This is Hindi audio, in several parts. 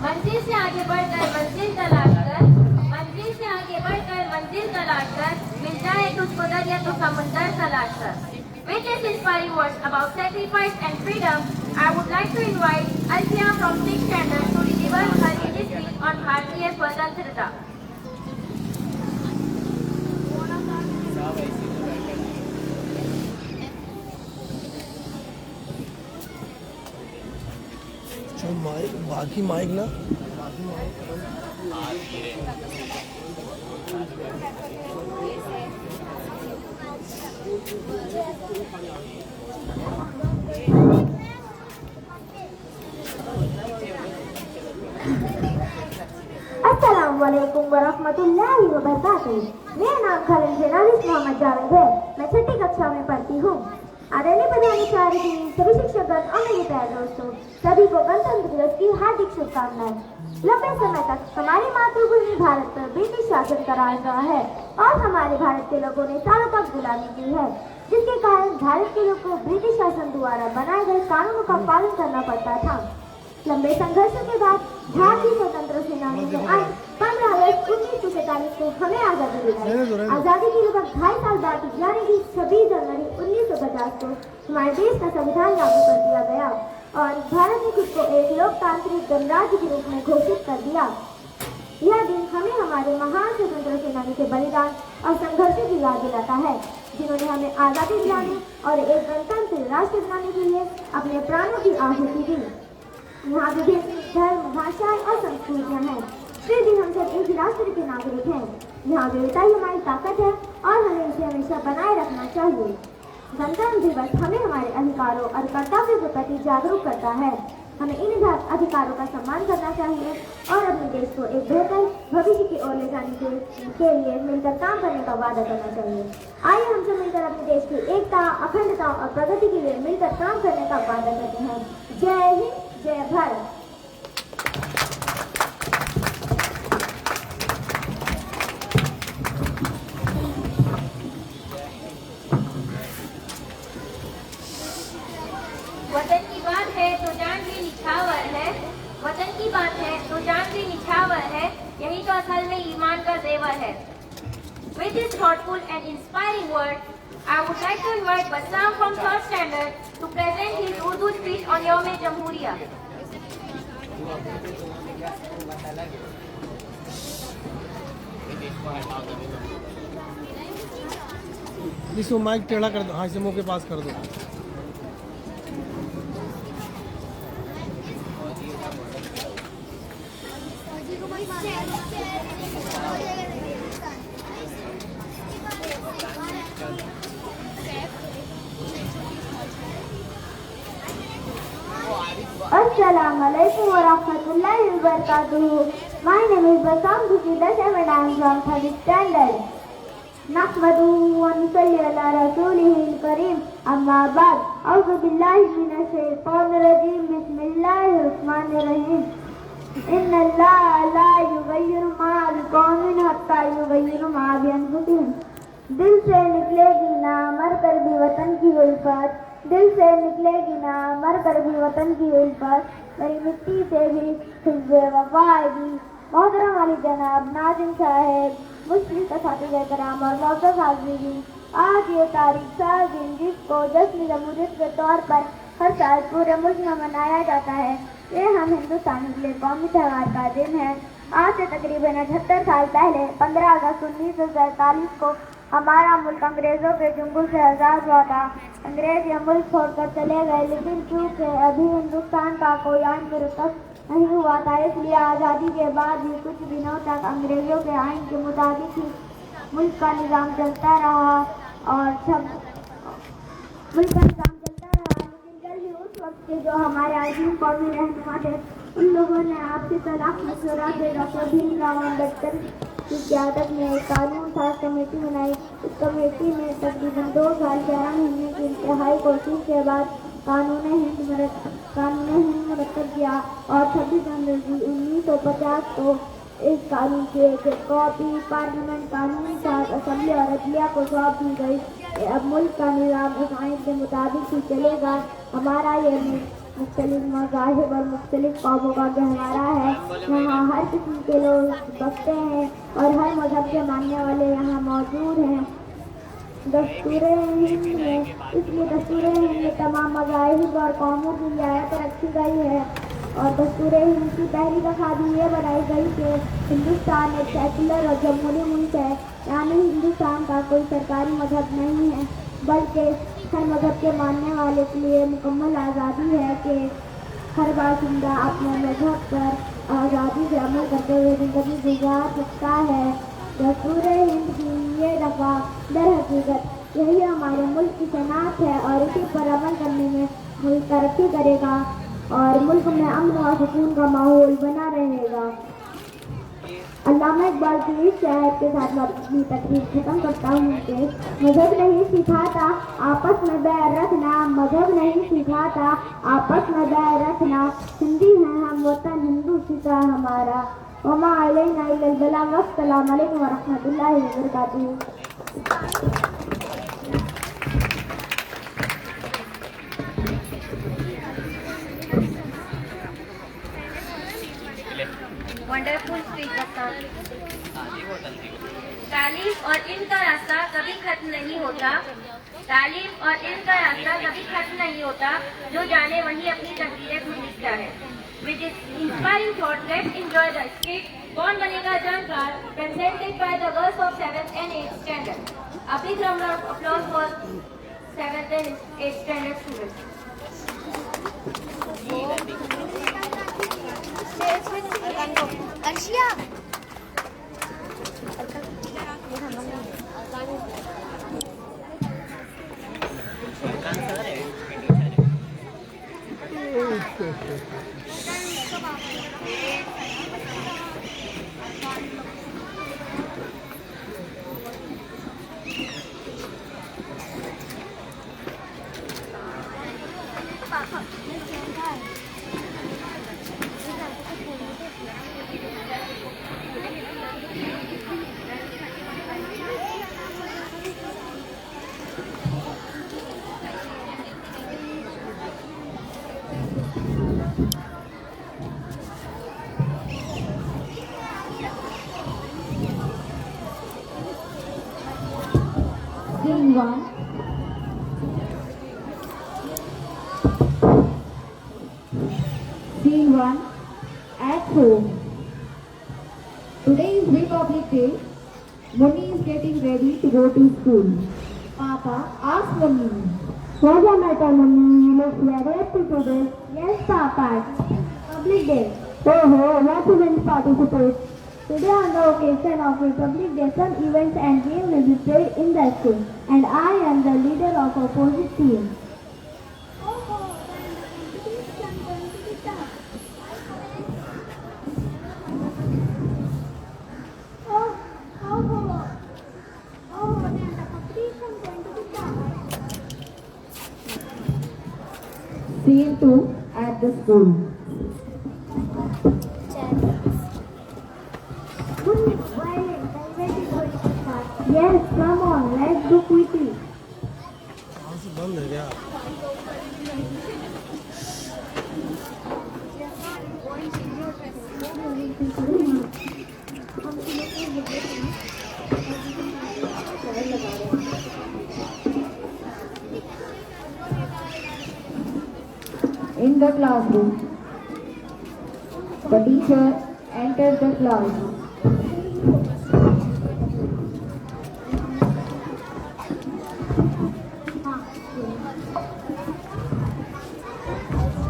मंजिल से आगे बढ़कर मंजिल तलाश कर, मंजिल से आगे बढ़कर मंजिल तलाश कर, मिल जाए तुझको दरिया तो समुंदर तलाश कर। With these inspiring words about sacrifice and freedom, I would like to invite Alfia from 6th standard to deliver her English speech on Bharatiya Swatantrata. बाकी माइक ना अस्सलामुअलैकुम वरहमतुल्लाहि वबरकातुहू। मेरा नाम खालिद जनालिस मोहम्मद जावेद है। मैं 6ठी कक्षा में पढ़ती हूँ। आदरणीय प्रधानाचार्य जी, सभी शिक्षकगण और मेरे प्यारे दोस्तों, सभी को गणतंत्र दिवस की हार्दिक शुभकामनाएं। लंबे समय तक हमारी मातृभूमि भारत पर ब्रिटिश शासन करा रहा है और हमारे भारत के लोगों ने सालों तक गुलामी की है, जिसके कारण भारत के लोगों को ब्रिटिश शासन द्वारा बनाए गए कानूनों का पालन करना पड़ता था। लंबे संघर्षों के बाद भारतीय स्वतंत्र सेनानी ने आज 15 अगस्त 1947 को हमें आजादी दिलाई। आजादी के लगभग 2.5 साल बाद यानी कि 26 जनवरी 1950 को हमारे देश का संविधान लागू कर दिया गया और भारत ने खुद को एक लोकतांत्रिक गणराज्य के रूप में घोषित कर दिया। यह दिन हमें हमारे महान स्वतंत्र सेनानी के बलिदान और संघर्ष की याद दिलाता है, जिन्होंने हमें आजादी दिलाने और एक गणतंत्र राष्ट्र बनाने के लिए अपने प्राणों की आहुति दी। यहाँ विभिन्न धर्म, भाषाएं और संस्कृतियाँ हैं, फिर भी हम सब एक राष्ट्र के नागरिक हैं। यहाँ विविधता ही हमारी ताकत है और हमें इसे हमेशा बनाए रखना चाहिए। गणतंत्र दिवस हमें हमारे अधिकारों और कर्तव्यों के प्रति जागरूक करता है। हमें इन अधिकारों का सम्मान करना चाहिए और अपने देश को एक बेहतर भविष्य की ओर ले जाने के लिए मिलकर काम करने का वादा करना चाहिए। आइए हम सब मिलकर अपने देश की एकता, अखंडता और प्रगति के लिए मिलकर काम करने का वादा करते हैं। जय हिंद, जय भारत। वतन की बात है तो जान भी निछावर है, वतन की बात है तो जान भी निछावर है, यही तो असल में ईमान का जेवर है। With this thoughtful and inspiring word, I would like to invite Bassam from 3rd standard to present his Urdu speech on Yawm-e-Jamhuriya. इसको माइक टेढ़ा कर दो, हाँ इसे मुंह के पास कर दो। Assalamualaikum warahmatullahi wabarakatuh. My name is Bassam Bhukidas and I am from 3rd standard. नहमदुहु व नुसल्ली अला रसूलिहिल करीम, अम्मा बाद, औज़ु बिल्लाहि मिनश शैतानिर रजीम, बिस्मिल्लाहिर रहमानिर रहीम। इन्नल्लाह ला युगय्यिरु मा बिकौमिन हत्ता युगय्यिरु मा बिअनफुसिहिम। दिल से निकलेगी ना मर कर भी वतन की उल्फत, दिल से निकलेगी ना मर कर भी वतन की उल्फत, मेरी मिट्टी से भी हिज़्ज़े वफ़ा आएगी। मोहतरम वाली जनाब, नाज़िम साहब, मुस्लिम असातिज़े कराम और मोअज़्ज़ज़ हाज़रीन, आज ये तारीख साल दिन जिसको जश्न जमहूरियत के तौर पर हर साल पूरे मुल्क में मनाया जाता है, ये हम हिंदुस्तानी के लिए कौमी त्यौहार का दिन है। आज से तकरीबन 78 साल पहले 15 अगस्त 1947 को हमारा मुल्क अंग्रेज़ों के चंगुल से आज़ाद हुआ था। अंग्रेज ये मुल्क छोड़कर चले गए, लेकिन चूँकि अभी हिंदुस्तान का कोई आइन मुरतब नहीं हुआ था, इसलिए आज़ादी के बाद भी कुछ दिनों तक अंग्रेज़ों के आइन के मुताबिक ही मुल्क का निज़ाम चलता रहा और लेकिन जल्द ही उस वक्त के जो हमारे अजीम कौमी रहनुमा थे, उन लोगों ने आपसी तलाक मशवरा के डॉक्टर भीमराव अम्बेडकर की क़यादत में एक कानून साज कमेटी बनाई। इस कमेटी ने तकरीबन 2 साल 11 महीने की इंतहाई कोशिश के बाद कानून हिंद मुरतब किया और 26 जनवरी 1950 को इस कानून की एक कॉपी पार्लियामेंट कानून साज असम्बली और अदलिया को सौंप दी गई। अब मुल्क का निज़ाम इस आइन के मुताबिक ही चलेगा। हमारा ये मुख्तलिफ मज़ाहिब और मुख्तलिफ कौमों का गहवारा है। यहाँ हर किस्म के लोग बसते हैं और हर मज़हब के मानने वाले यहाँ मौजूद हैं। दस्तूर हिंद में इसलिए दस्तूर हिंद में तमाम मज़ाहिब और कौमों की रियायत रखी गई है और दस्तूर हिंद की पहली दफ़ा भी ये बनाई गई कि हिंदुस्तान एक सेकुलर और जमहूरी मुल्क है, यानी हिंदुस्तान का कोई सरकारी मजहब नहीं है, बल्कि हर मजहब के मानने वाले के लिए मुकम्मल आज़ादी है कि हर बाशिंदा अपने मजहब पर आज़ादी से अमल करते हुए ज़िंदगी गुजार सकता है। दस्तूर हिंद की ये दफ़ा दर हकीकत यही हमारे मुल्क की शनाख्त है और इसी पर अमल करने में मुल्क तरक्की करेगा और मुल्क में अमन और सुकून का माहौल बना रहेगा। अल्लामा इकबाल की इस शायर के साथ मैं अपनी तकरीर खत्म करता हूँ कि मजहब नहीं सिखाता आपस में बैर रखना, मजहब नहीं सिखाता आपस में बैर रखना, हिंदी हैं हम वतन हिंदू सिता हमारा, वमा अलैना इल्लल बलाग। अस्सलामु अलैकुम व रहमतुल्लाहि व बरकातुहू। वंडरफुल स्पीच तालीम और इनका रास्ता कभी खत्म नहीं होता, तालीम और इनका रास्ता कभी खत्म नहीं होता, जो जाने वही अपनी तकदीरें खुद लिखता है। With this inspiring thought, let's enjoy the skit कौन बनेगा जानकार, presented by the girls of 7th and 8th standard. A big round of applause for 7th and 8th standard students. Arshia Scene 1 at home. Today is Republic Day. Moni is getting ready to go to school. Papa asked Moni, "What's the matter, Moni? You look very happy today." Yes, Papa. Republic Day. Oh, what events participate? Today on the occasion of Republic Day, some events and games will be played in the school, and I am the leader of opposite team. Scene 2 at the school. Yes, come on, let's do quickly. कहाँ से बंद है क्या? In the classroom, the teacher enters the classroom.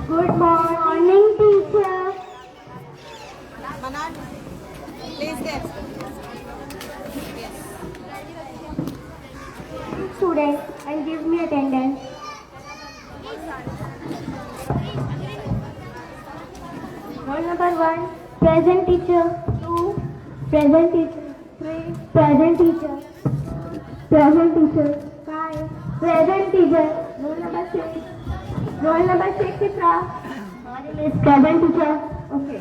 Good morning, teacher. Please get. Students, and give me attendance. Roll number 1, present teacher. 2, present teacher. 3, present teacher. Present teacher. 5, present teacher. Roll number 6. Roll number 6 is present teacher. Okay.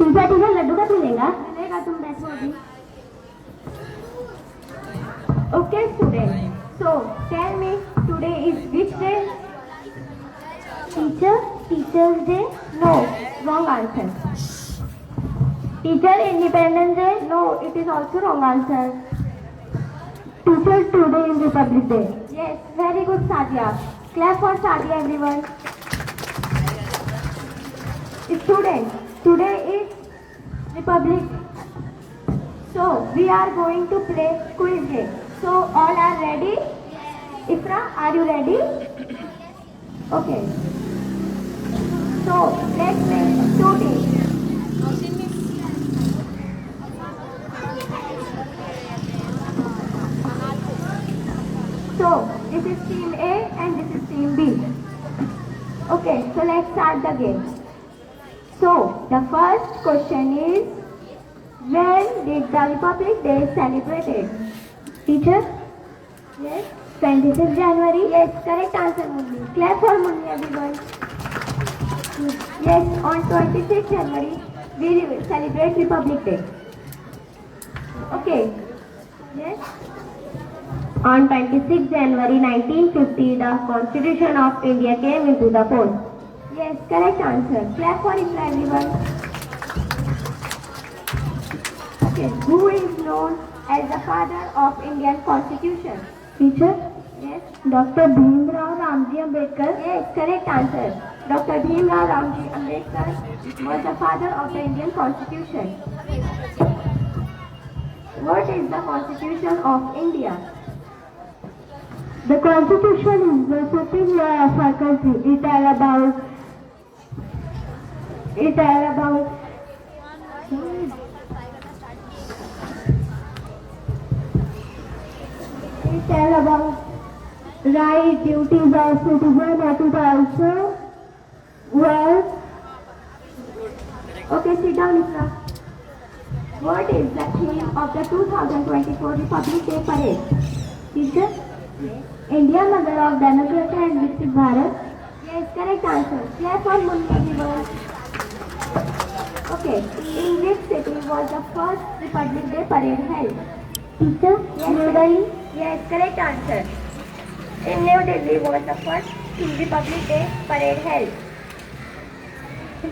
Teacher लड्डू का मिलेगा? मिलेगा, तुम बैठो अभी. Okay, student. So, tell me, today is which day? Teacher, Teacher's Day? No, wrong answer. Teacher Independence Day? No, it is also wrong answer. Teachers today is Republic Day. Yes, very good, Sadia. Clap for Sadia, everyone. Students, today is Republic. So, we are going to play quiz game. So, all are ready? Ifra, are you ready? Okay. So, let's play 2 teams. So, this is team A and this is team B. Okay, so let's start the game. So, the first question is, when did the Republic Day celebrated? Teacher? Yes. 26th January? Yes, correct answer, Munni. Clap for Munni, everyone. Yes, on 26th January, we will celebrate Republic Day. Okay. Yes. On 26th January 1950, the Constitution of India came into the force. Yes, correct answer. Clap for it, everyone. Okay, who is known as the father of Indian Constitution? Teacher? Yes. Dr. Bhimrao Ramji Ambedkar? Yes, correct answer. Dr. Bhimrao Ramji Ambedkar was the father of the Indian Constitution. What is the Constitution of India? The Constitution is the supreme law of our country. It all about right, duties of citizen, and it also well. Okay, sit down, Isra. What is the theme of the 2024 Republic Day Parade? Teacher? Yes. India, mother of democracy and Viksit Bharat? Yes, correct answer. Clap for Munni, everyone. Okay, in which city was the first Republic Day Parade held? Teacher? Yes, New Delhi? Yes, correct answer. In New Delhi was the first Republic Day Parade held.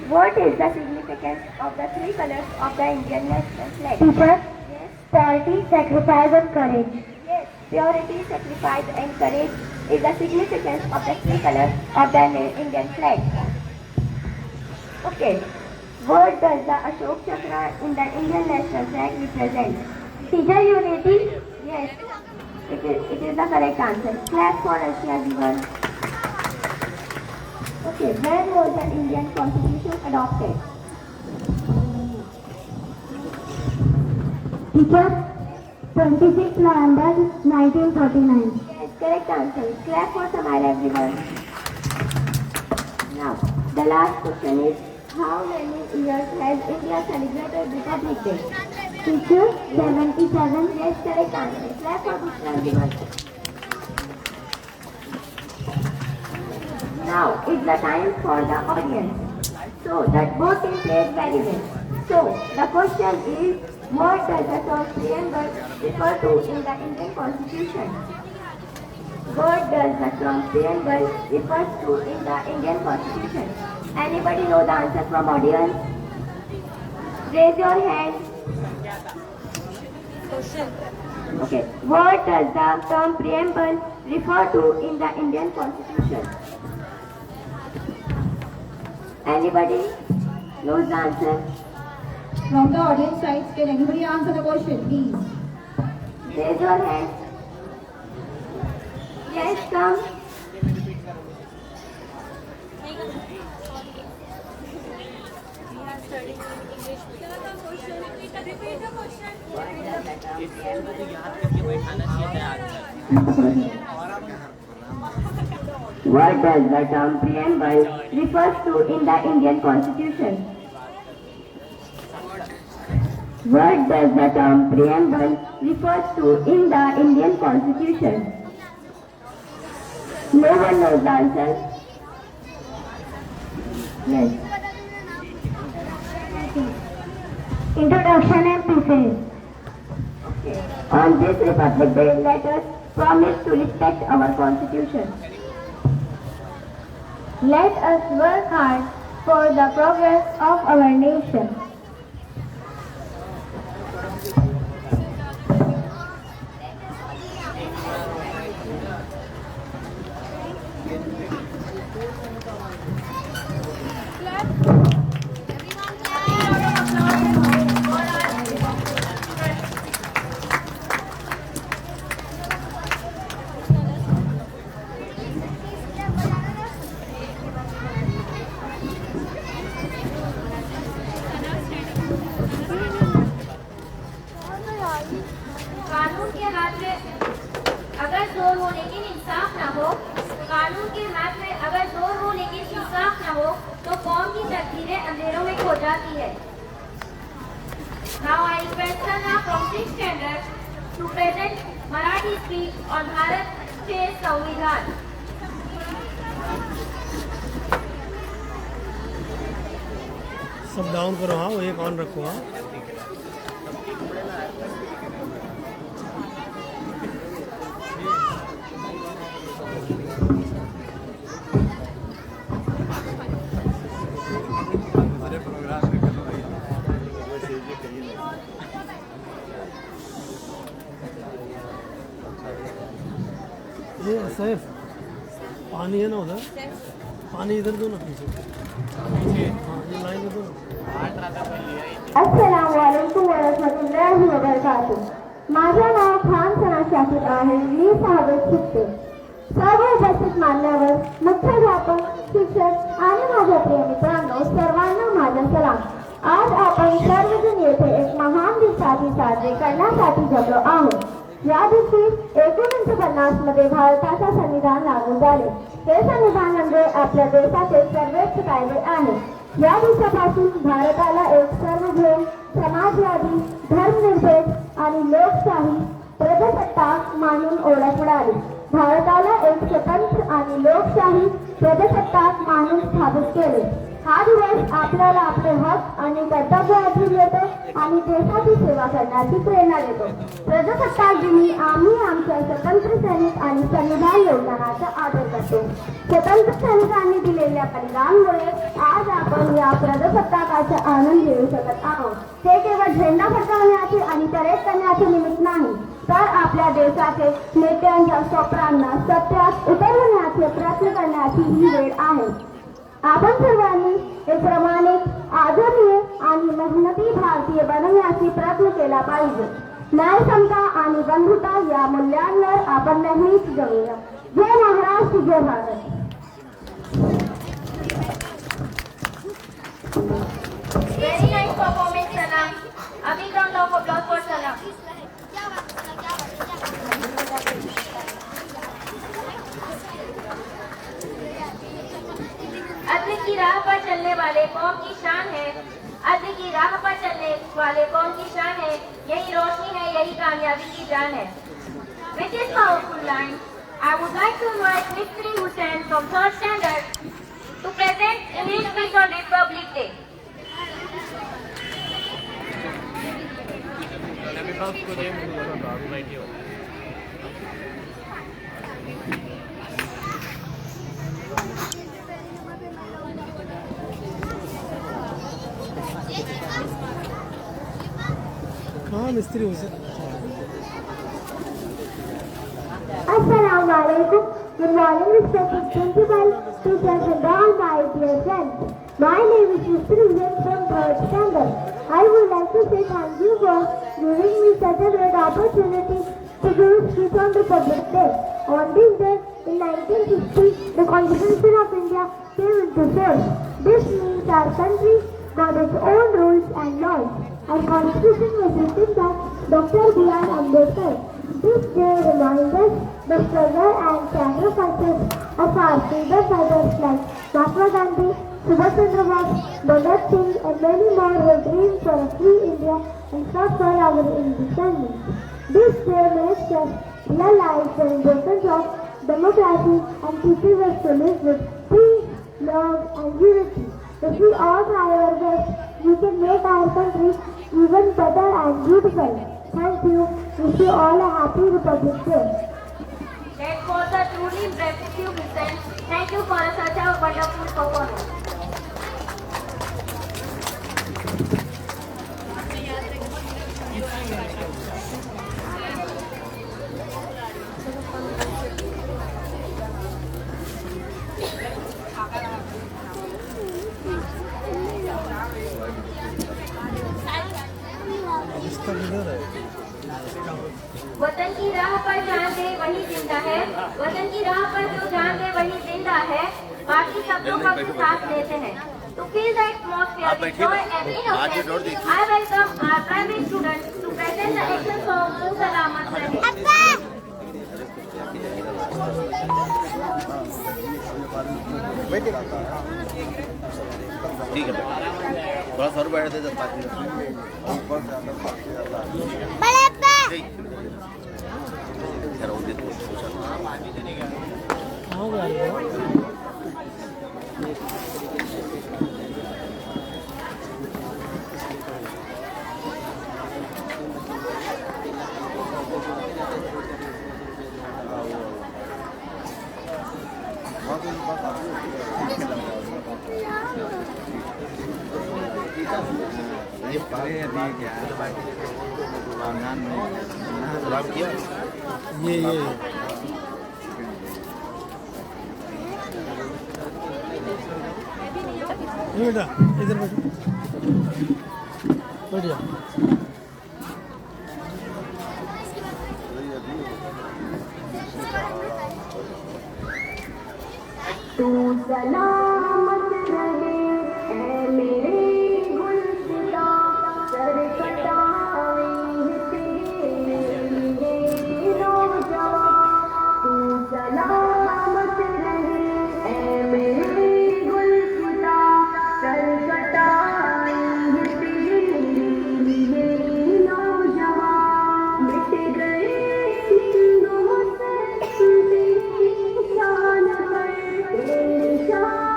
What is the significance of the 3 colors of the Indian national flag? Teacher? Yes. Purity, sacrifice and courage. Yes. Purity, sacrifice and courage is the significance of the 3 colors of the Indian flag. Okay. What does the Ashok Chakra in the Indian national flag represent? Teacher, unity? Yes. It is the correct answer. Clap for us, everyone. Okay, when was the Indian Constitution adopted? Teacher, 26 November 1949. Yes, correct answer. Clap for Samara, everyone. Now, the last question is, how many years has India celebrated Republic Day? Teacher, 77. Yes, correct answer. Clap for Bushra, everyone. Now, it's the time for the audience. So, that both teams played very well. So, the question is, what does the term preamble refer to in the Indian Constitution? What does the term preamble refer to in the Indian Constitution? Anybody know the answer from audience? Raise your hand. Okay. What does the term preamble refer to in the Indian Constitution? Anybody knows the answer? From the audience side, can anybody answer the question, please? Raise your hand. Yes, come. What does the term preamble refers to in the Indian Constitution? What does the term preamble refers to in the Indian Constitution? No one knows the answer. Yes. Introduction and preface. Okay. On this Republic Day, let us promise to respect our Constitution. Let us work hard for the progress of our nation. कानून के हाथ में अगर जोर हो लेकिन इंसाफ ना हो, कानून के हाथ में अगर जोर हो लेकिन इंसाफ ना हो, तो कौम की तकदीरें अंधेरों में खो जाती है। Now I request Sana from 6th standard to present Marathi speech on Bharat के संविधान। सब डाउन करो, हाँ वो एक ऑन रखो। हाँ ये सैफ पानी है ना उधर, पानी इधर दो ना पीछे। हाँ ये लाइन में दो ना। अस्सलामु अलैकुम व रहमतुल्लाहि व बरकातुहू. माझं नाव खान सना शाकिर आहे. मी 6वीत शिकते. सर्व उपस्थित मान्यवर, मुख्याध्यापक, शिक्षक आणि माझ्या प्रिय मित्रांनो, सर्वांना माझा सलाम. आज आपण सर्वजण येथे एक महान दिवसाची साजरी करण्यासाठी जमलो आहोत. या दिवशी 1950 मध्ये भारताचे संविधान लागू झाले. हे संविधान म्हणजे आपल्या देशाचे सर्वोच्च कायदे आहे. या दिवसापासून भारताला एक सर्वधर्म, समाजवादी, धर्मनिरपेक्ष आणि लोकशाही प्रजासत्ताक म्हणून ओळख मिळाली. भारताला एक स्वतंत्र आणि लोकशाही प्रजासत्ताक म्हणून स्थापित केले. हा दिवस आपल्याला आपले हक आणि कर्तव्य आठवून देतो आणि देशाची सेवा करण्याची प्रेरणा देतो. प्रजासत्ताक दिनी आम्ही आमच्या स्वतंत्र सैनिक आणि संविधान योगदानाचा आदर करतो. स्वतंत्र सैनिकांनी दिलेल्या बलिदानामुळे आज आपण या प्रजासत्ताकाचा आनंद घेऊ शकत आहोत. हे केवळ झेंडा फडकवण्याचे आणि परेड करण्याचे निमित्त नाही, तर आपल्या देशाचे नेत्यांच्या स्वप्नांना सत्यात उतरवण्याचे प्रयत्न करण्याची ही वेळ आहे. आपण सर्वांनी एक प्रामाणिक, आदरणीय आणि मेहनती भारतीय बनवण्याचा प्रयत्न केला पाहिजे. न्याय, समता आणि बंधुता या मूल्यांवर आपण नेहमीच जगूया. जय महाराष्ट्र, जय Bharat. Very nice performance, Sana. A big round of applause for Sana. अद्ल की राह पर चलने वाले कौम की शान है. अद्ल की राह पर चलने वाले कौम की शान है. यही रोशनी है, यही कामयाबी की जान है. With this powerful line, I would like to invite Mr. Hussain from 3rd standard to present his speech on Republic Day. कहाँ मिस्त्री हो sir? Assalamu alaikum. Good morning, respected principal, teachers and all my dear friends. My name is Mr. Vijay from 3rd standard. I would like to say thank you for giving me such a great opportunity to give a speech on Republic Day. On this day, in 1960, the Constitution of India came into force. This means our country got its own rules and laws. Our Constitution was written by Dr. B.R. Ambedkar. This day reminds us the struggle and sacrifices of our freedom fighters like Mahatma Gandhi, Subhash Chandra Bose, Bhagat Singh and many more who dreamed for a free India and fought for our independence. This day makes us realize the importance of democracy and teaches us to live with peace, love and unity. If we all try our best, we can make our country even better and beautiful. Thank you. Wish you all a happy Republic Day. That was a truly impressive lesson. Thank you for such a wonderful performance. इसका किधर है? वतन की राह पर जान दे वही जिंदा है, वतन की राह पर जो जान दे वही जिंदा है, बाकी सब लोग अपने साथ देते हैं. To feel the atmosphere with joy and innocence, I welcome our primary students to present the action song "Tu Salamat Rahe." ठीक है थोड़ा सा और बैठ दे जब बात ऊपर से अंदर कहाँ जा रहे हो? ये पारे अभी क्या सलाम किया ये बेटा इधर बैठो, बैठ जाओ. तू सलामत रहे ऐ मेरे गुलसिता, सर कटाए तेरे लिए नौजवान. तू सलामत रहे ऐ मेरे गुलसिता, सर कटाए तेरे लिए नौजवान. मिट गए हिंदुओं से तेरी शान पर, तेरी शान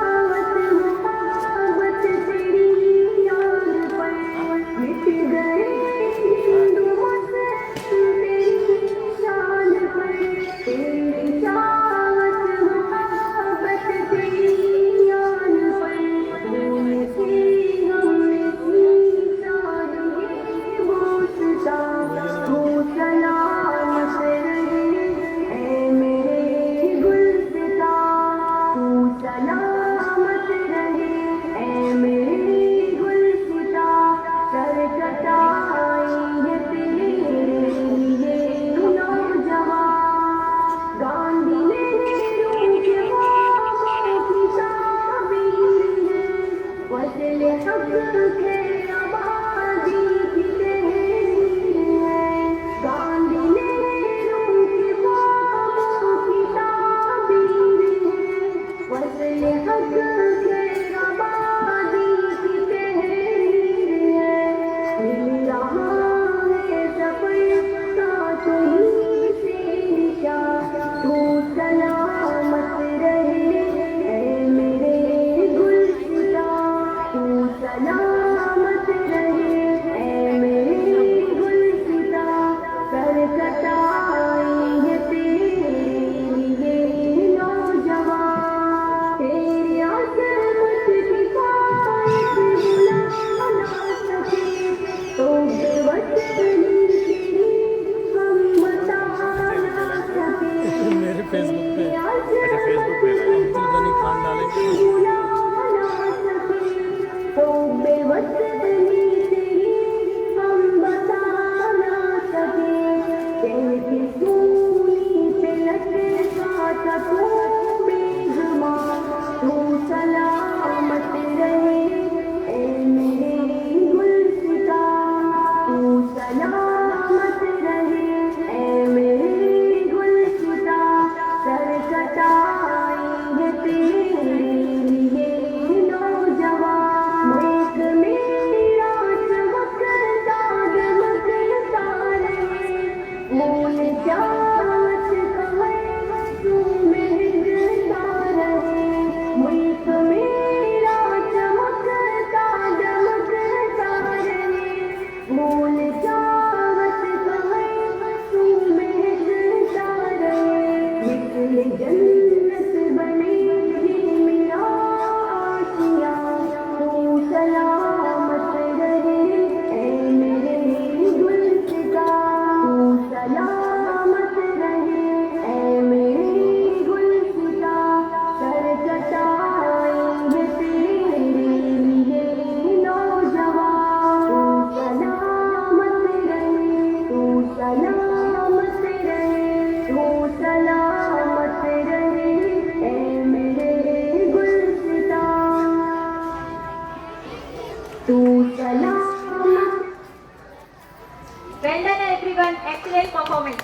Well done everyone, excellent performance.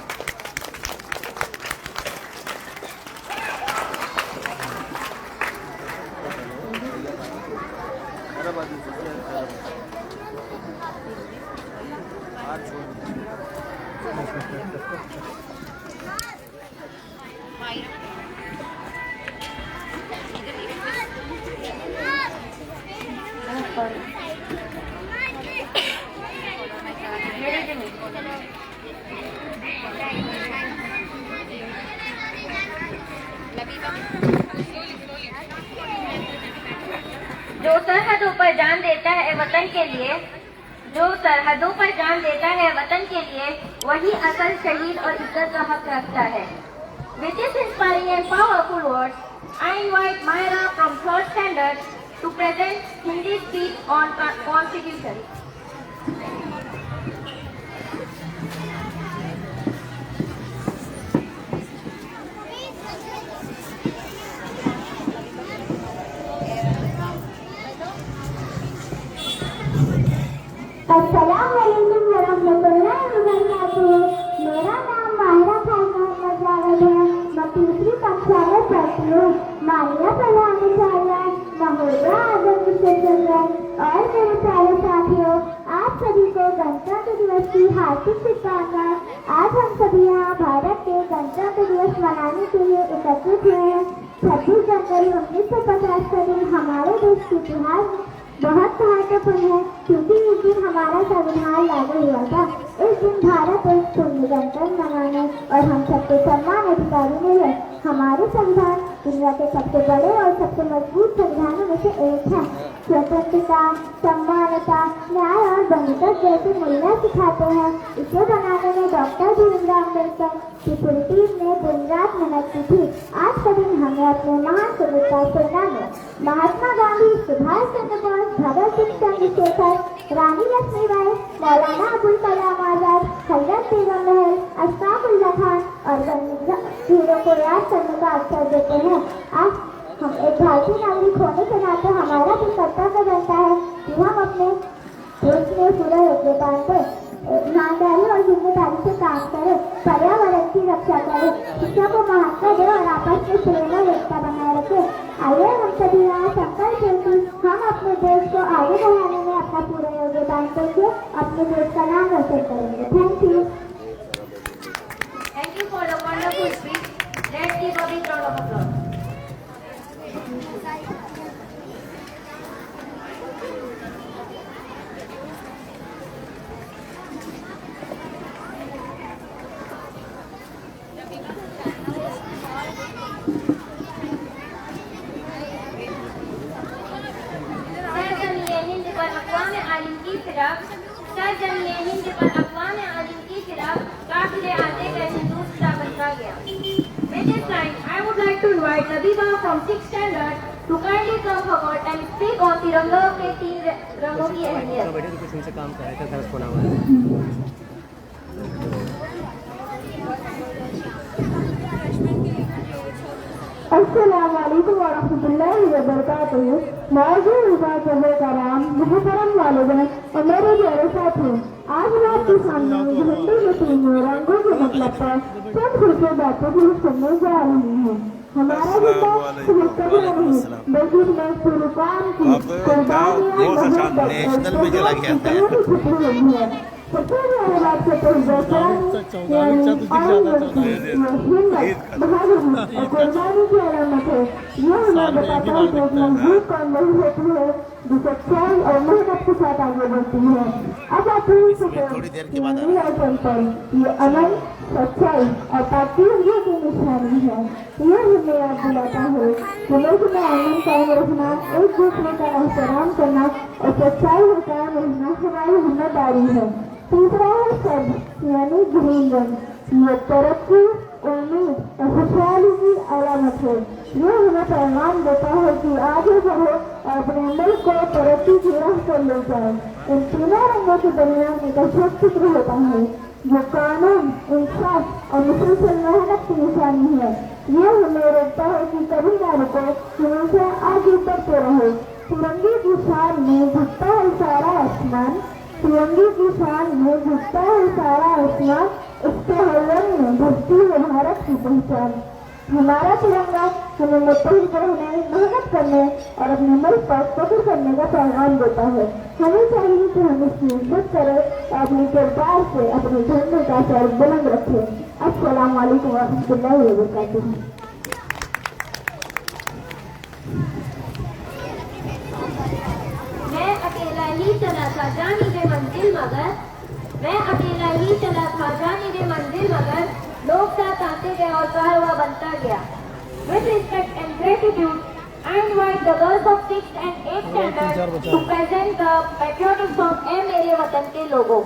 जो सरहदों पर जान देता है वतन के लिए, जो सरहदों पर जान देता है वतन के लिए, वही असल शहीद और इज्जत का हक रखता है। With this inspiring and powerful words, I invite Myra from 3rd standard to present Hindi speech on Constitution. अस्सलामुअलैकुम वरहमतुल्लाहि वबरकातुहू। मेरा नाम माहिरा खान मोहम्मद जावेद है। मैं तीसरी कक्षा में पढ़ती हूँ। माननीय प्रधानाचार्य महोदय आदम विशेषज्ञ और मेरे प्यारे साथियों, आप सभी को गणतंत्र दिवस की हार्दिक शुभकामनाएं। आज हम सभी यहाँ भारत के गणतंत्र दिवस मनाने के लिए एकत्रित हुए हैं। 26 जनवरी 1950 का दिन हमारे देश के इतिहास में बहुत महत्वपूर्ण है, क्योंकि इस दिन हमारा संविधान लागू हुआ था। इस दिन भारत एक पूर्ण गणतंत्र मनाने और हम सबके सम्मान अधिकारी मिले। हमारे संविधान दुनिया के सबसे बड़े और सबसे मजबूत संविधानों में से एक है। स्वतंत्रता, समानता, न्याय और बंधुत्व जैसे मूल्य सिखाते हैं। इसे बनाने में डॉक्टर भीमराव अम्बेडकर की पूरी टीम ने दिन रात मेहनत की थी। आज का दिन हमें अपने महान स्वतंत्रता सेनानी महात्मा गांधी, सुभाष चंद्र बोस, भगत सिंह, चंद्रशेखर, रानी लक्ष्मीबाई, मौलाना अबुल कलाम आजाद, हजरत बेगम महल, अशफाकुल्लाह खान और वीरों को याद करने का अवसर देते हैं। आज हम एक भारतीय नागरिक होने के नाते हमारा भी कर्तव्य बनता है कि हम अपने देश में पूरा योगदान दें, ईमानदारी और जिम्मेदारी से काम करें, पर्यावरण की रक्षा करें, शिक्षा को महत्व दें और आपस में प्रेम और एकता बनाए रखें। आइए हम सभी यहाँ संकल्प लें कि हम अपने देश को आगे बढ़ाने में अपना पूरा योगदान देंगे, अपने देश का नाम रोशन करेंगे। Thank you. Thank you for the wonderful speech. Let's give a big round of applause. सरजमीए हिंद पर अक़वाम आलिम की फिराक काफ़िले आते गए हिंदुस्तान बनता गया। With this time, I would like to invite Nabiba from 6th standard to kindly come forward and speak on तिरंगा के 3 रंगों की अहमियत। बैठे तो कुछ उनसे काम कराया था, दर्ज होना हुआ है। अस्सलामुअलैकुम वरहमतुल्लाहि वबरकातुहू। मौजूद कराम मुहतरम वालिदैन और मेरे प्यारे साथियों, आज मैं आपके सामने झंडे में 3 रंगों के मतलब पर चंद खुशे बातें भी सुनने जा रही हूँ। हमारा झंडा सिर्फ कभी नहीं, बल्कि मैं पूरे काम की नेशनल में चला गया है। छुपी हुई है। सबसे पहले बात करते हैं बहादुरी और कुर्बानी की अलामत है। यह हमें बताता है कि एक मजबूत कौम वही होती है जो सच्चाई और मेहनत के साथ आगे बढ़ती है। अब आप ये अमन, सच्चाई और पाकिज़गी की निशानी है। यह हमें याद दिलाता है कि मुल्क में अमन कायम रखना, एक दूसरे का एहतराम करना और सच्चाई में कायम रहना हमारी जिम्मेदारी है। तीसरा है शब्द यानी ग्रीन रंग। ये तरक्की, उम्मीद और खुशहाली की अलामत है। ये हमें पैगाम देता है कि आगे बढ़ो और अपने मुल्क को तरक्की की राह पर ले जाए। इन तीनों रंगों के दरमियान एक अशोक चित्र होता है जो कानून, इंसाफ और मुसलसल मेहनत की निशानी है। ये हमें रोकता है कि कभी ना रुको, हमेशा आगे बढ़ते रहो। तिरंगे की शान में झुकता है सारा आसमान, तिरंगे की शान में झुकता है सारा आसमान, उसके हलन में भरती है भारत की पहचान। हमारा तिरंगा हमें मुत्तहिद रहने, मेहनत करने और अपने मुल्क पर फख्र करने का पैगाम देता है। हमें चाहिए कि हम इसकी इज्जत करें और अपने किरदार से अपने झंडे का सर बुलंद रखें। अस्सलाम वालेकुम रहमतुल्लाहि व बरकातुहू। मैं अकेला ही चला था जाने दे मंजिल मगर, मैं अकेला ही चला था जाने दे मंजिल मगर, लोग साथ आते गए और कारवां बनता गया। With respect and gratitude, I invite the girls of 6th and 8th standard to present the patriotic song "ऐ मेरे वतन के लोगों"।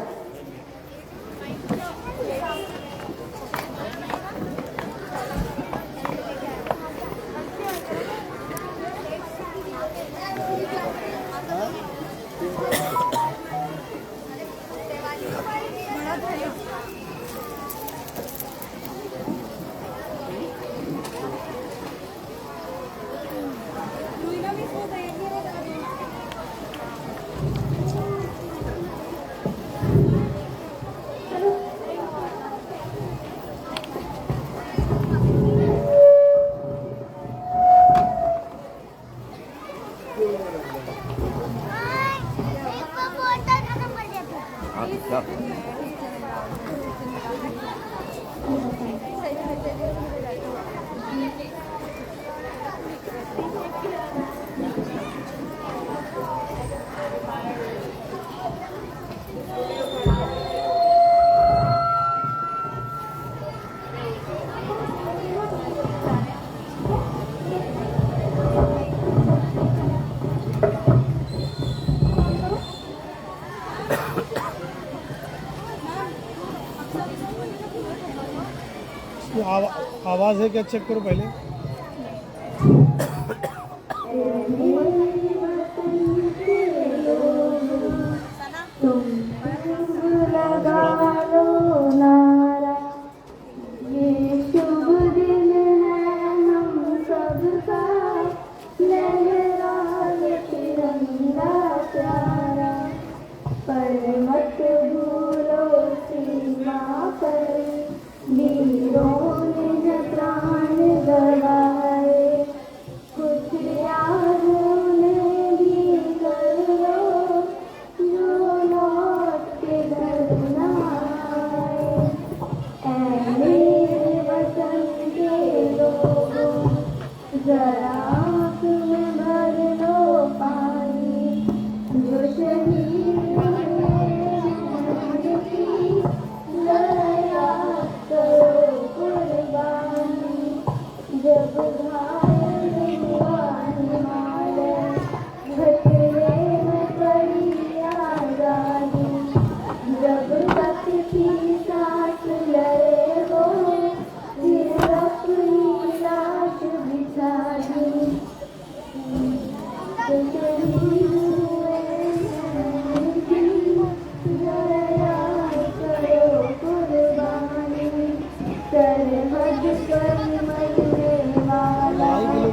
आवाज़ है क्या, चेक करो पहले।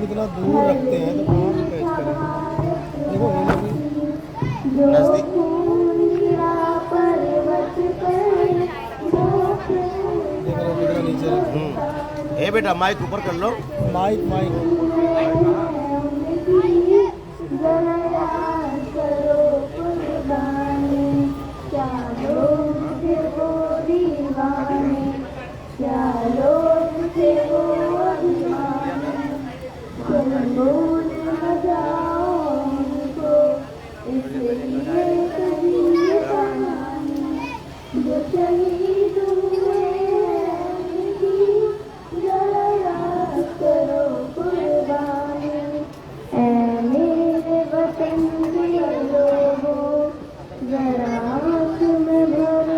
इतना दूर रखते हैं तो कहाँ से कैच करेंगे। देखो ये लोग नजदीक कितना नीचे रखते। ए बेटा माइक ऊपर कर लो। माइक माइक जरा आँख में भर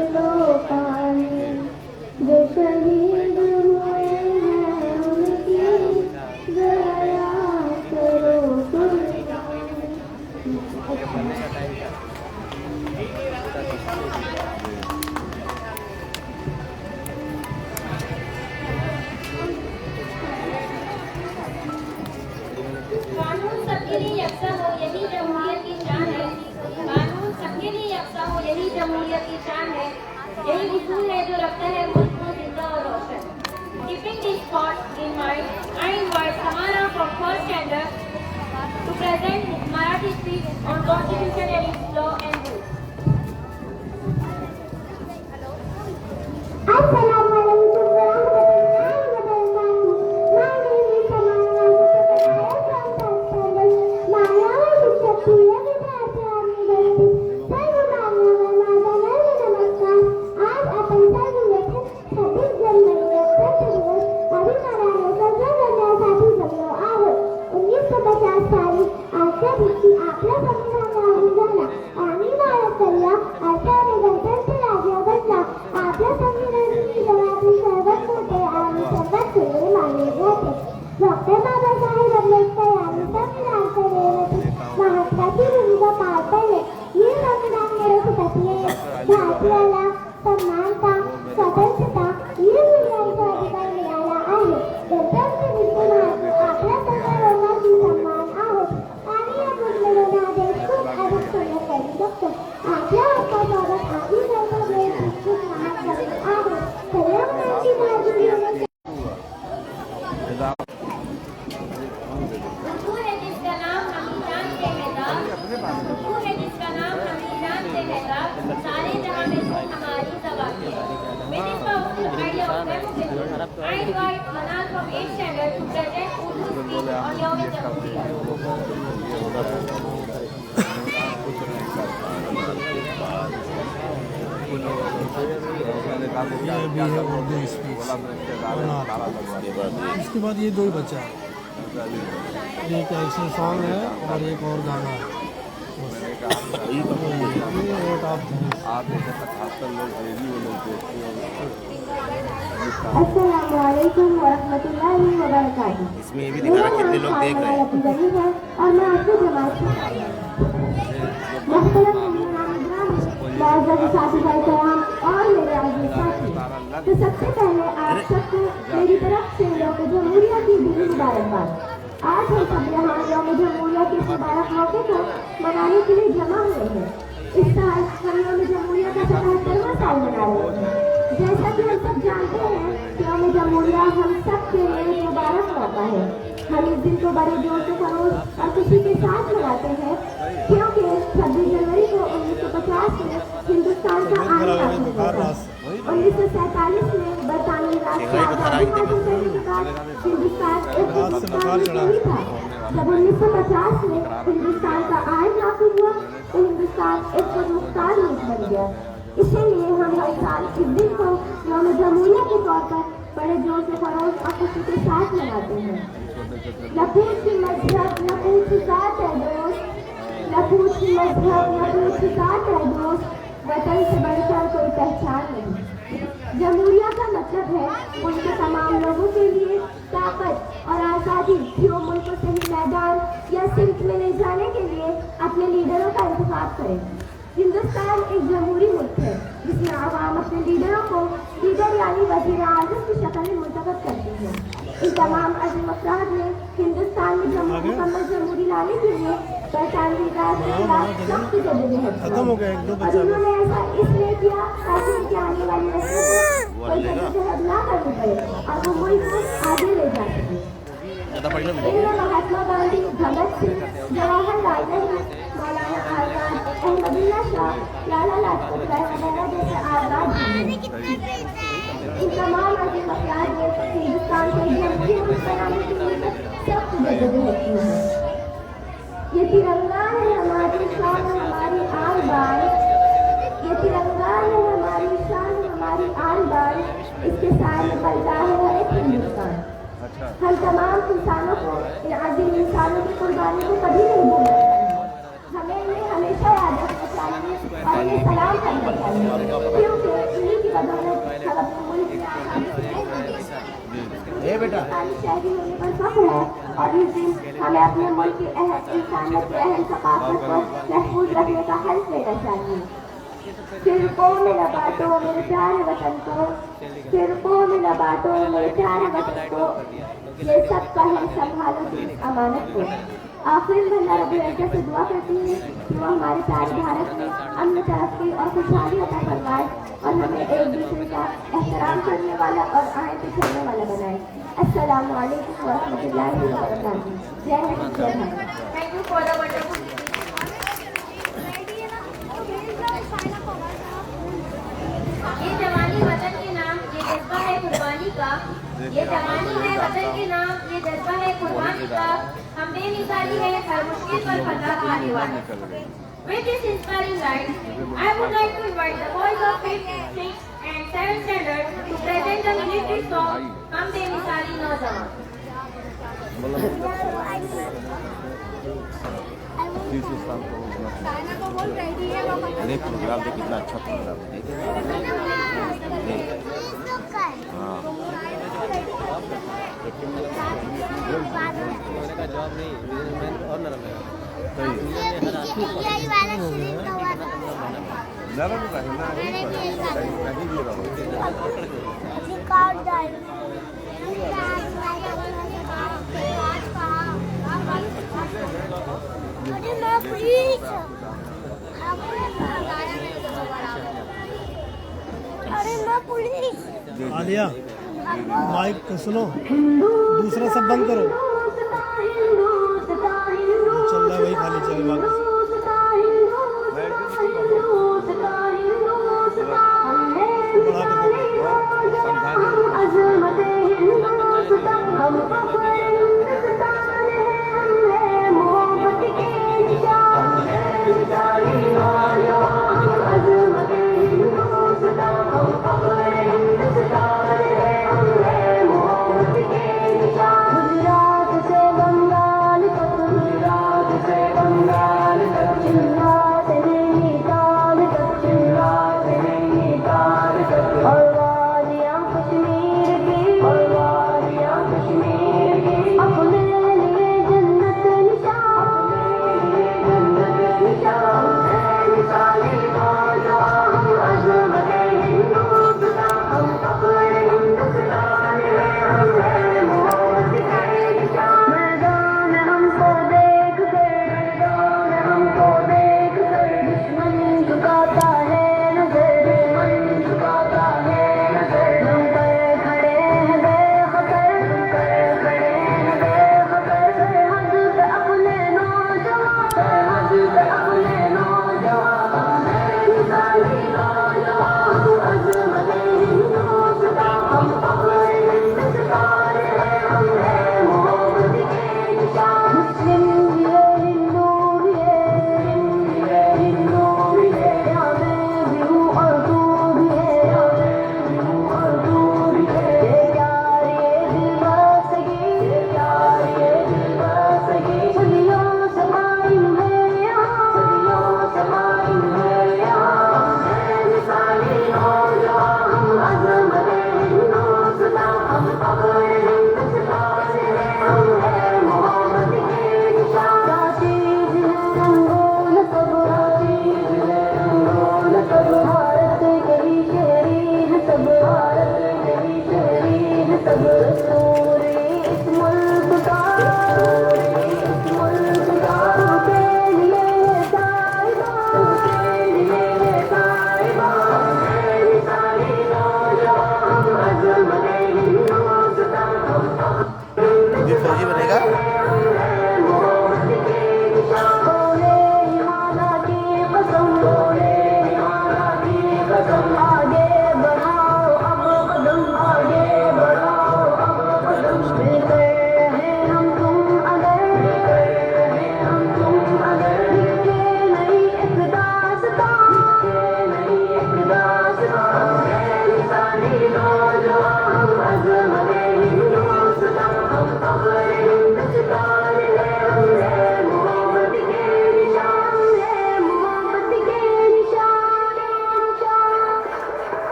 पहचान है। यही उसूल है जो रखता है मुल्क को जिंदा और रोशन। Keeping these thoughts in mind, I invite Samana from first standard to present his Marathi speech on constitutional law and rules. Assalamualaikum warahmatullahi wabarakatuh. My name is Samana from first standard. My name is Shakira Vidyarthini University. सर्व मान्यवर माझा नमस्कार. आज आपण सर्व येथे 26 जनवरी गणतंत्र दिवस अभिमानाने साजरा करण्यासाठी जमलो आहोत. 1950 साली आजच्या दिवशी आपल्या संविधानाला झाला आणि भारताला अर्थाने गणतंत्र राज्य बनला. आपल्या संविधानाची जगातील सर्वात मोठे आणि सर्वात जुने मानले जाते. डॉक्टर बाबासाहेब आंबेडकर यांनी संविधान करण्याची महत्त्वाची भूमिका पार पाडली. हे संविधान निरक्षरतेने भारतीयाला समानता, स्वतंत्रता, निर्भयाचा अधिकार मिळाला आहे. गणतंत्र दिवशी आपल्या सर्वांची सन्मान आहोत आणि या पूर्णवेळा देश खूप अधिक सुंदर करू शकतो. आपल्या हक्काबाबत आम्ही सर्व देश खूप महान करत आहोत. पर्यावरणाची काळजी घेणे सुकून है जिसका नाम हम जानते हैं दाग, सुकून है जिसका नाम हम जानते हैं दाग, सारे जहां में सुख हमारी ज़बान पे। With this powerful idea of democracy, I invite Manal from 8th standard to present Urdu speech on Yawm-e-Jamhuriyah. ये भी है उर्दू स्पीच। इसके बाद ये दो ही बचा है, एक एक्शन सॉन्ग है और एक और गाना है। ये वोट आप अस्सलामुअलैकुम वरहमतुल्लाहि वबरकातुहू। इसमें ये भी दिखा रहा है कितने लोग देख रहे हैं। और मैं आपको जमात साथी भाई कराम और मेरे आगे साथी, तो सबसे पहले आप सबको मेरी तरफ से यौम जमहूरिया की दिली मुबारकबाद। आज हम सब यहाँ यौम जमहूरिया के मुबारक मौके को मनाने के लिए जमा हुए हैं। इस साल हम यौम जमहूरिया का 77वां साल मना रहे हैं। जैसा कि हम सब जानते हैं कि यौम जमहूरिया हम सब के लिए एक मुबारक मौका है। हम इस दिन को बड़े जोश खरोश और खुशी के साथ मनाते हैं क्योंकि 26 जनवरी को 1950 में हिंदुस्तान का आईन लागू हुआ था। 1947 में बरतानवी राज की आज़ादी हासिल करने के बाद हिंदुस्तान एक हिंदुस्तान नहीं था। जब 1950 में हिंदुस्तान का आईन लागू हुआ तो हिंदुस्तान एक खुदमुख्तार मुल्क बन गया। इसीलिए हम हर साल इस दिन को यौम जमहूरिया के तौर पर बड़े जोश खरोश और खुशी के साथ मनाते हैं। न पूछी मजहब न पूछी जात है दोस्त, न पूछी मजहब न पूछी जात है दोस्त, वतन से बढ़कर कोई पहचान नहीं। जमहूरिया का मतलब है उनके तमाम लोगों के लिए ताकत और आज़ादी जो मुल्क को सही मैदान या सिमत में ले जाने के लिए अपने लीडरों का इंतखाब करें। हिंदुस्तान एक जमहूरी मुल्क है जिसमें आवाम अपने लीडरों को लीडर यानी वज़ीर आज़म की शक्ल में मुंतखब करती है। इन तमाम अज़ीम अफराद ने हिंदुस्तान में मुकम्मल जमहूरी लाने के लिए बरतानवी राज के खिलाफ सख्त जद्दोजहद की। और उन्होंने ऐसा इसलिए किया ताकि उनकी आने वाली नस्लों को कोई जद्दोजहद ना करनी पड़े और वो मुल्क को आगे ले जा सके। इनमें महात्मा गांधी, भगत सिंह, जवाहरलाल नेहरू, मौलाना आज़ाद, अहमदुल्ला शाह, लाला लाजपत राय वगैरह जैसे आज़ाद हैं। इन तमाम अज़ीम अफराद ने हिंदुस्तान को जमहूरी मुल्क बनाने के लिए सख्त जद्दोजहद की है। ये तिरंगा है हमारी शान हमारी आन बान, ये तिरंगा है हमारी शान हमारी आन बान, इसके साथ पलता है हर एक हिंदुस्तान। हम तमाम इंसानों को इन अजीम इंसानों की कुर्बानी को कभी नहीं भूलना चाहिए। हमें इन्हें हमेशा याद रखना चाहिए और इन्हें सलाम करना चाहिए क्योंकि इन्हीं की बदौलत हम अपने मुल्क में आसानी से शहरी होने पर फख्र है। और इस दिन हमें अपने मुल्क की इंसानियत की अहम सकाफत को महफूज रखने का हल्फ लेना चाहिए। फिरकों में न बांटो मेरे प्यारे वतन को, फिरकों में न बांटो मेरे प्यारे वतन को, ये सब का है संभालो इस अमानत को। आखिर में अल्लाह रब्बुल इज्जत से दुआ करती हूँ कि वो हमारे प्यारे भारत में अमन, तरक्की और खुशहाली अता फरमाए और हमें एक दूसरे का एहतराम करने वाला और आए पे चलने वाला बनाए। अस्सलामु अलैकुम व रहमतुल्लाहि व बरकातहू। जय हिंद, जय Bharat. Thank you for the wonderful speech. ये जवानी वतन के नाम, ये जज्बा है कुर्बानी का। ये जवानी है वतन के नाम, ये जज्बा है कुर्बानी का। हम बेमिसाली है हर मुश्किल पर फतह पाने वाले। With this inspiring line, I would like to invite the boys of 5th, 6th and 7th standard to present the military song हम बेमिसाली नौजवान। अरे प्रोग्राम तो कितना अच्छा प्रोग्राम आलिया माइक सुनो, दूसरा सब बंद करो, चल रहा है वही खाली चले बाकी।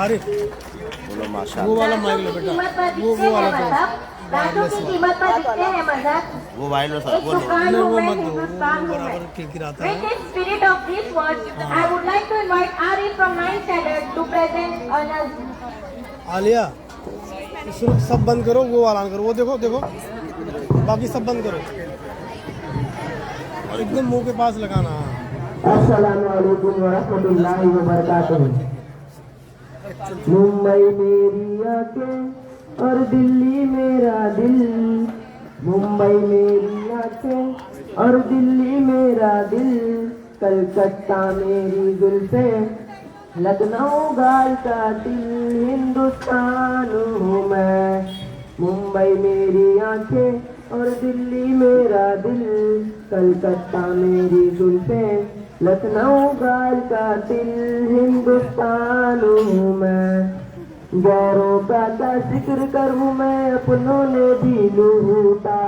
आरिफ बोलो माशाल्लाह। वो वाला माइक लो बेटा, वो वाला कीमत पर दिखते हैं मज़हब। वो वाइल्ड में एक सब बोलो। दुकान नहीं, हूँ वो मैं, मत दो, वो हिंदुस्तान हूँ मैं। बराबर किरकिराता With है। the spirit of these words, I would like to invite Ari from 9th standard to present honors. Alia शुरू सब बंद करो, वो ऐलान करो, वो देखो देखो, बाकी सब बंद करो, एकदम मुंह के पास लगाना। अस्सलामुअलैकुम वरहमतुल्लाहि वबरकातुहू। मुंबई मेरी आंखें और दिल्ली मेरा दिल, मुंबई मेरी आंखें और दिल्ली मेरा दिल, कलकत्ता मेरी जुल्फें, लखनऊ गाल का दिल, हिंदुस्तान हूँ मैं। मुंबई मेरी आंखें और दिल्ली मेरा दिल, कलकत्ता मेरी जुल्फें, लखनऊ गाल का दिल, हिंदुस्तान हूँ मैं। गैरों का क्या जिक्र करूँ मैं, अपनों ने भी लूटा,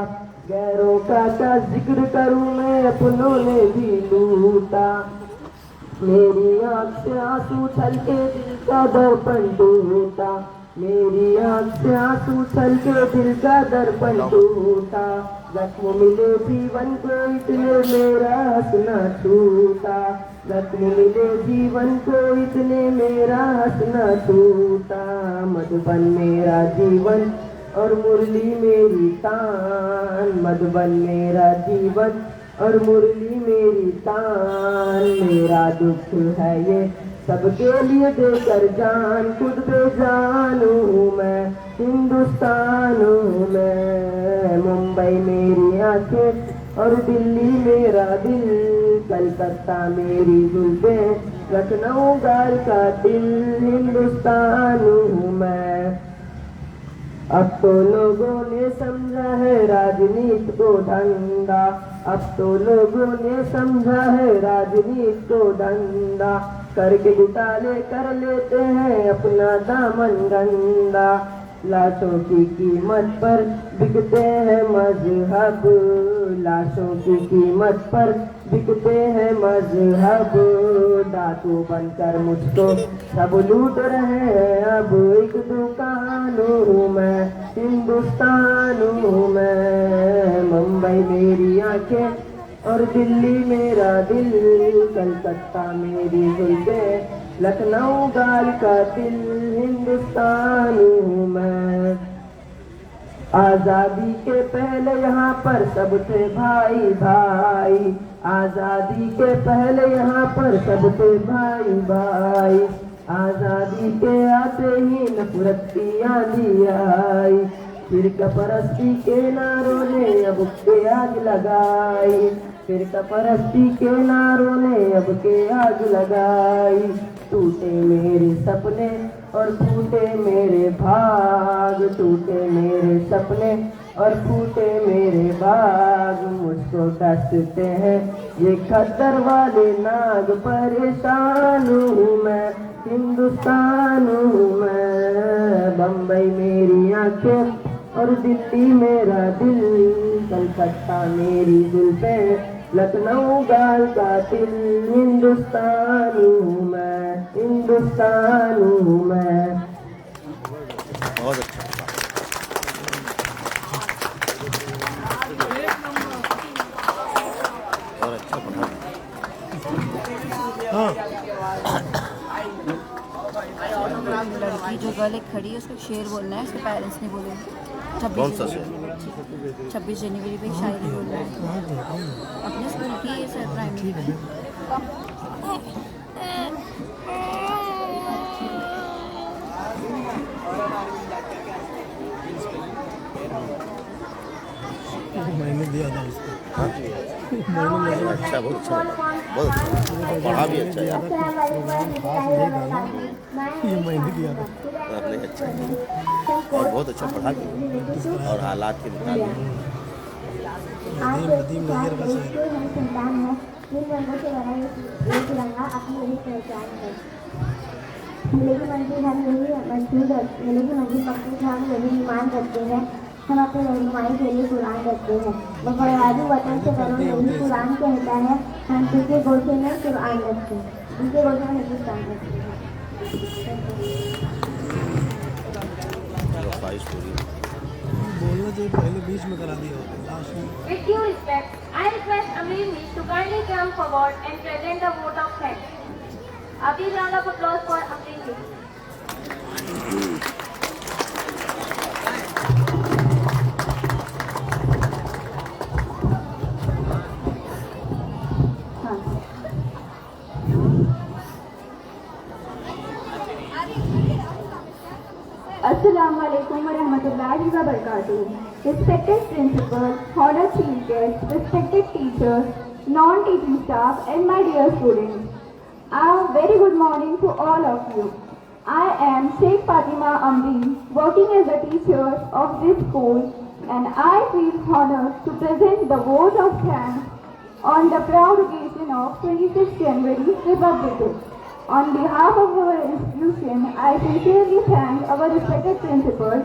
गैरों का क्या जिक्र करूँ मैं, अपनों ने भी लूटा। मेरी आँख से आंसू छलके दिल का दर्पण टूटा, मेरी आँख से आंसू छलके दिल का दर्पण टूटा। जख्म मिले जीवन को इतने मेरा हंसना छूटा, जख्म मिले जीवन को इतने मेरा हंसना छूटा। मधुबन मेरा जीवन और मुरली मेरी तान, मधुबन मेरा जीवन और मुरली मेरी तान। मेरा दुख है ये सबके लिए देकर जान, खुद बेजान हूँ मैं, हिंदुस्तान हूँ मैं। मुंबई मेरी आंखें और दिल्ली मेरा दिल, कलकत्ता मेरी जुल्फें, लखनऊ गाल का दिल, हिंदुस्तान हूँ मैं। अब तो लोगों ने समझा है राजनीति को धंधा, अब तो लोगों ने समझा है राजनीति को धंधा, करके घुटाले कर लेते हैं अपना दामन गंदा। लाशों की कीमत पर बिकते हैं मजहब, लाशों की कीमत पर बिकते हैं मजहब। डाकू बनकर मुझको सब लूट रहे हैं, अब एक दुकान हूँ मैं, हिंदुस्तान हूँ मैं। मुंबई मेरी आंखें और दिल्ली मेरा दिल, कलकत्ता मेरी जुल्फें, लखनऊ गाल का दिल, हिंदुस्तान हूँ मैं। आजादी के पहले यहाँ पर सब थे भाई भाई, आजादी के पहले यहाँ पर सब थे भाई भाई। आजादी के आते ही नफरत की आंधी आई, फिरका परस्ती के नारों ने अब के आग लगाई, फिरका परस्ती के नारों ने अब के आग लगाई। टूटे मेरे सपने और फूटे मेरे भाग, टूटे मेरे सपने और फूटे मेरे भाग। मुझको डसते हैं ये खद्दर वाले नाग, परेशान हूँ मैं, हिंदुस्तान हूँ मैं। बम्बई मेरी आंखें और दिल्ली मेरा दिल, कलकत्ता मेरी जुल्फें, लखनऊ गाल का दिल, हिंदुस्तान हूँ मैं, हिंदुस्तान हूँ मैं। बहुत अच्छा। और अच्छा पढ़ा। हाँ लड़की जो गर्ल एक खड़ी है उसको शेर बोलना है, उसके पेरेंट्स ने बोले कौन सा शेर? 26 जनवरी पे एक शायरी बोलना है अपने स्कूल की सर प्राइमरी। मैंने दिया था उसको। हाँ? अच्छा, बहुत अच्छा, बहुत अच्छा पढ़ा भी अच्छा यार। ये मैंने दिया था। नहीं अच्छा और बहुत अच्छा पढ़ा भी और हालात के मुताबिक। नदीम नज़ीर का शेर। संतान है, जिन रंगों से बना ये तिरंगा अपनी यही पहचान है। मिलेगी मंजिल हम यही मंजूर, मिलेगी मंजिल मकसूद हम यही ईमान रखते हैं। हम अपने रहनुमाई के लिए कुरान रखते हैं। वफादारी वतन से करो यही कुरान कहता है। हम जिनके गोशे में कुरान रखते हैं, उनके गोशे में हिंदुस्तान रखते हैं। ख्वाहिश पूरी बोलना चाहिए, पहले बीच में करा दिया होता लास्ट में। With due respect, I request Amreen to kindly come forward and present the vote of thanks. A big round of applause for Amreen ji. Assalamu alaikum wa rahmatullahi wa barakatuh. Respected principal, honored chief guests, respected teachers, non-teaching staff, and my dear students. A very good morning to all of you. I am Sheikh Fatima Amreen, working as a teacher of this school, and I feel honored to present the vote of thanks on the proud occasion of 26 January Republic Day. On behalf of our institution, I sincerely thank our respected principals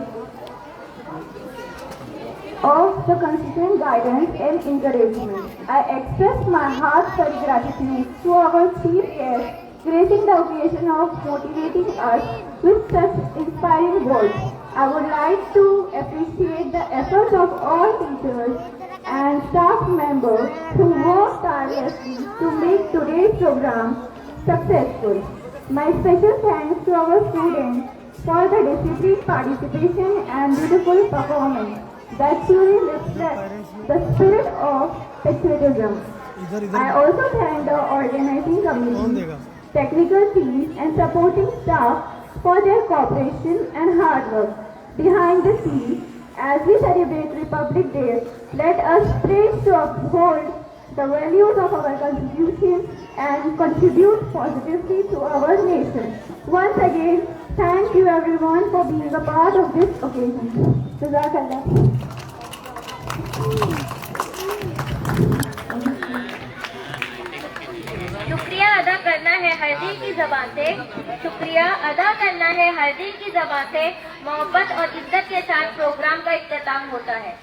of the consistent guidance and encouragement. I express my heartfelt gratitude to our chief guest, gracing the occasion of motivating us with such inspiring words. I would like to appreciate the efforts of all teachers and staff members who worked tirelessly to make today's program successful. My special thanks to our students for the disciplined participation and beautiful performance that truly reflects the spirit of patriotism. I also thank the organizing committee, technical teams and supporting staff for their cooperation and hard work. Behind the scenes, as we celebrate Republic Day, let us pledge to uphold the values of our Constitution and contribute positively to our nation. Once again, thank you everyone for being a part of this occasion. Jazakallah. शुक्रिया अदा करना है हर दिल की ज़बान से, शुक्रिया अदा करना है हर दिल की ज़बान से। मोहब्बत और इज्जत के साथ प्रोग्राम का इख्तिताम होता है।